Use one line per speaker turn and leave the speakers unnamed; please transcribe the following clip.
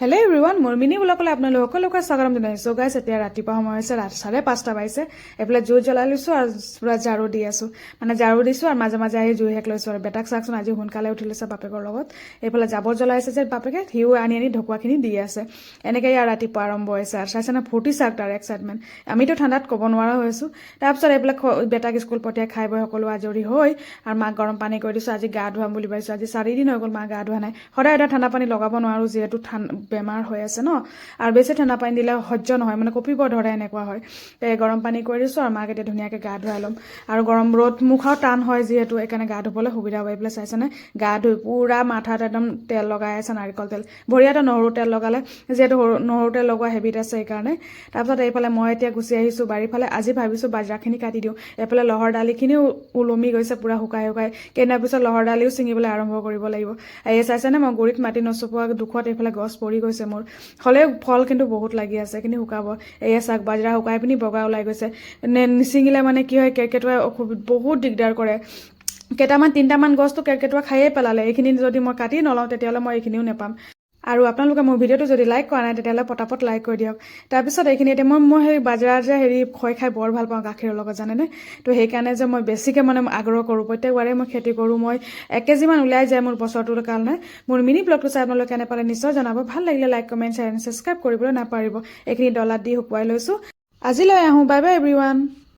Hello' everyone মোৰ mini ব্লগলৈ আপোনালোক সকলোকে স্বাগতম জনাইছোঁ গাইছ। এতিয়া ৰাতিপুৱা সময় হৈছে 5:30 বাজিছে। এইফালে জুই জ্বলাই লৈছোঁ আৰু পুৰা ঝাৰু দি আছোঁ, মানে ঝাৰু দিছোঁ আৰু মাজে মাজে আহি জুই শেষ লৈছোঁ। আৰু বেটাক চাওকচোন, আজি সোনকালে উঠি লৈছে বাপেকৰ লগত। এইফালে জাবৰ জ্বলাইছে যে বাপেকে, সিও আনি ঢকুৱাখিনি দি আছে। এনেকৈ ইয়াৰ ৰাতিপুৱা আৰম্ভ হৈছে আৰু চাইছেনে ফূৰ্তি চাওক তাৰ এক্সাইটমেণ্ট। আমিতো ঠাণ্ডাত ক'ব নোৱাৰা হৈছোঁ। তাৰপিছত এইবিলাক বেটাক স্কুল পঠিয়াই খাই বৈ সকলো আজৰি হৈ আৰু মাক গৰম পানী কৰি দিছোঁ। আজি গা ধুৱাম বুলি ভাবিছোঁ, আজি 4 দিন হৈ গ'ল মা গা ধোৱা নাই। সদায় এটা ঠাণ্ডা পানী লগাব নোৱাৰোঁ, যিহেতু বেমাৰ হৈ আছে ন, আৰু বেছি ঠাণ্ডা পানী দিলে সহ্য নহয়, মানে কঁপিব ধৰে, এনেকুৱা হয়। গৰম পানী কৰি দিছোঁ আৰু মাক এতিয়া ধুনীয়াকৈ গা ধুৱাই ল'ম। আৰু গৰম ৰ'দ মুখাও টান হয় যিহেতু, সেইকাৰণে গা ধুবলৈ সুবিধা হয়। এইফালে চাইছেনে গা ধুই পুৰা মাথাত একদম তেল লগাই আছে, নাৰিকল তেল। ভৰিয়াতে নহৰু তেল লগালে, যিহেতু নহৰু তেল লগোৱা হেবিট আছে সেইকাৰণে। তাৰপিছত এইফালে মই এতিয়া গুচি আহিছোঁ বাৰীফালে। আজি ভাবিছোঁ বাজৰাখিনি কাটি দিওঁ। এইফালে লহৰ দালিখিনিও ওলমি গৈছে পুৰা শুকাই শুকাই। কেইদিনৰ পিছত লহৰ দালিও ছিঙিবলৈ আৰম্ভ কৰিব লাগিব। এই চাইছেনে মই গুৰিত মাটি নচপোৱা দুখত এইফালে গছ পৰি গৈছে মোৰ। হ'লেও ফল কিন্তু বহুত লাগি আছে, কিন্তু শুকাব। এয়া চাক বাজৰা শুকাই পিনি বগা ওলাই গৈছে। নিচিঙিলে মানে কি হয়, কেৰ্কেটুৱাই বহুত দিগদাৰ কৰে। কেইটামান 3টামান গছটো কেৰ্কেটুৱা খায়ে পেলালে। এইখিনি যদি মই কাটি নলওঁ তেতিয়াহ'লে মই এইখিনিও নেপাম। আৰু আপোনালোকে মোৰ ভিডিঅ'টো যদি লাইক কৰা নাই তেতিয়াহ'লে পটাপট লাইক কৰি দিয়ক। তাৰপিছত এইখিনি এতিয়া মই সেই বাজৰা যে খয় খাই বৰ ভাল পাওঁ গাখীৰৰ লগত, জানেনে? তো সেইকাৰণে যে মই বেছিকৈ মানে আগ্ৰহ কৰোঁ। প্ৰত্যেকবাৰে মই খেতি কৰোঁ। মই 1 কেজিমান ওলাই যায় মোৰ বছৰটোৰ কাৰণে। মোৰ মিনি ব্লগটো চাই আপোনালোকে কেনে পালে নিশ্চয় জনাব। ভাল লাগিলে like, comment, share and subscribe কৰিবলৈ নাপাহৰিব। এইখিনি ডলাত দি শুকুৱাই লৈছোঁ। আজিলৈ আহোঁ, বাই বাই এভৰিৱান।